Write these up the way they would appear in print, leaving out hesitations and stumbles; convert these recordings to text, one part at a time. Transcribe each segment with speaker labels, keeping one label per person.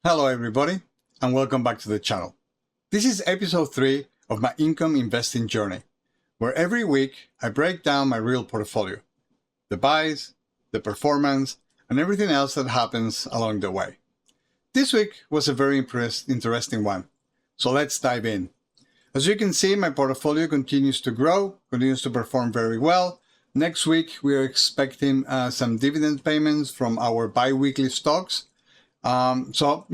Speaker 1: Hello everybody, and welcome back to the channel. This is episode 3 of my income investing journey, where every week I break down my real portfolio, the buys, the performance, and everything else that happens along the way. This week was a very interesting one, so let's dive in. As you can see, my portfolio continues to grow, continues to perform very well. Next week we are expecting some dividend payments from our bi-weekly stocks. So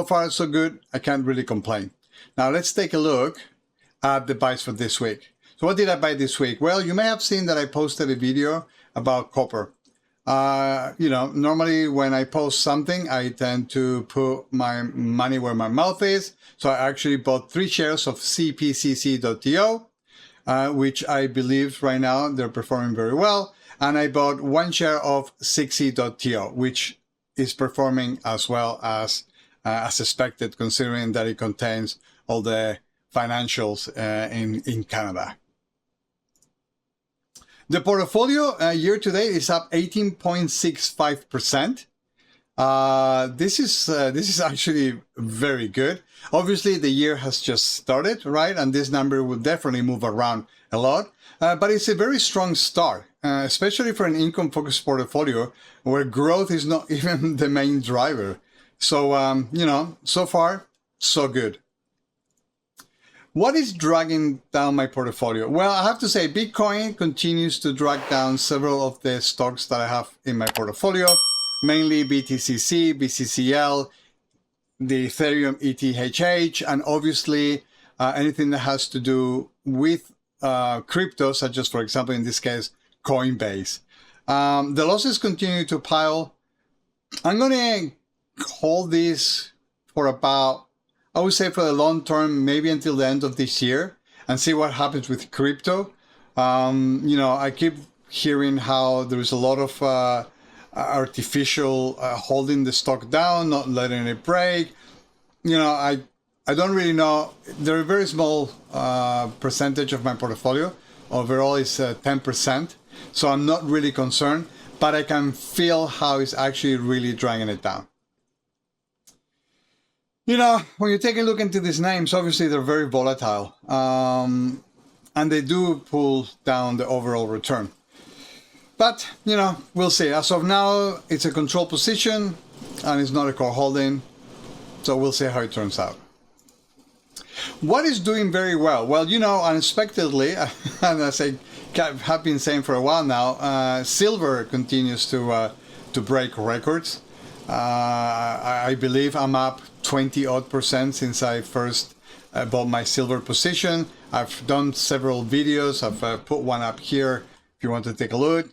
Speaker 1: far so good. I can't really complain. Now let's take a look at the buys for this week. So what did I buy this week? Well, you may have seen that I posted a video about copper. Normally when I post something, I tend to put my money where my mouth is. So I actually bought 3 shares of CPCC.TO, which I believe right now they're performing very well. And I bought 1 share of 6E.TO, which is performing as well as expected, considering that it contains all the financials in Canada. The portfolio year to date is up 18.65%. This is actually very good. Obviously, the year has just started, right? And this number will definitely move around a lot. But it's a very strong start, especially for an income-focused portfolio where growth is not even the main driver. So, so far, so good. What is dragging down my portfolio? Well, I have to say Bitcoin continues to drag down several of the stocks that I have in my portfolio, mainly BTCC, BCCL, the Ethereum ETHH, and obviously anything that has to do with crypto, such as, for example, in this case, Coinbase. The losses continue to pile. I'm going to hold this for about, I would say for the long term, maybe until the end of this year, and see what happens with crypto. I keep hearing how there is a lot of artificial holding the stock down, not letting it break. I don't really know. They're a very small percentage of my portfolio. Overall, it's 10%. So I'm not really concerned, but I can feel how it's actually really dragging it down. When you take a look into these names, obviously they're very volatile. And they do pull down the overall return. But, we'll see. As of now, it's a control position and it's not a core holding. So we'll see how it turns out. What is doing very well? Well, unexpectedly, and as I have been saying for a while now, silver continues to break records. I believe I'm up 20% since I first bought my silver position. I've done several videos. I've put one up here if you want to take a look.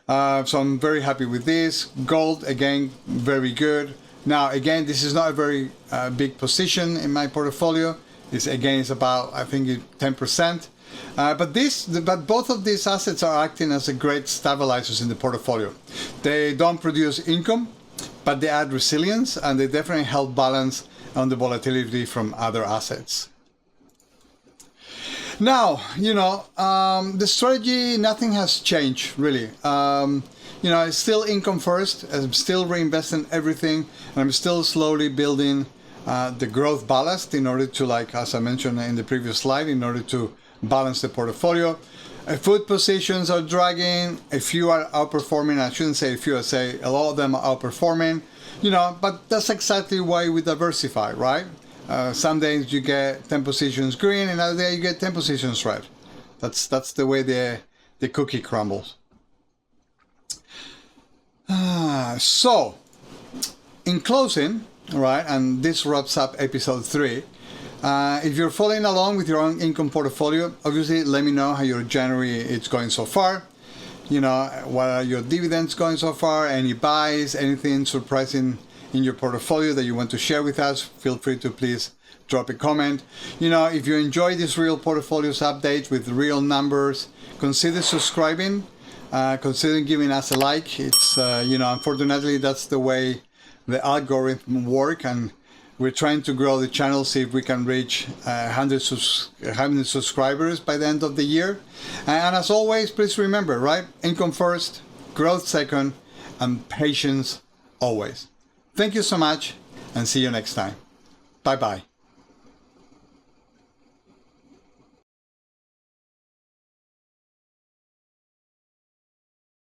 Speaker 1: So I'm very happy with this. Gold, again, very good. Now, again, this is not a very big position in my portfolio. It's about, I think, 10%. But both of these assets are acting as a great stabilizers in the portfolio. They don't produce income, but they add resilience, and they definitely help balance on the volatility from other assets. Now, the strategy, nothing has changed really. It's still income first. I'm still reinvesting everything, and I'm still slowly building the growth ballast in order to, as I mentioned in the previous slide, in order to balance the portfolio. Food positions are dragging. A few are outperforming. I shouldn't say a few. I say a lot of them are outperforming. But that's exactly why we diversify, right? Some days you get 10 positions green, and other day you get 10 positions red. That's the way the cookie crumbles. So, in closing, right, and this wraps up episode 3. If you're following along with your own income portfolio, obviously let me know how your January is going so far. What are your dividends going so far? Any buys, anything surprising in your portfolio that you want to share with us? Feel free to please drop a comment. If you enjoy these real portfolios updates with real numbers, consider subscribing, consider giving us a like. It's, unfortunately, that's the way the algorithm work, and we're trying to grow the channel, see if we can reach 100 subscribers by the end of the year. And as always, please remember, right? Income first, growth second, and patience always. Thank you so much, and see you next time. Bye-bye.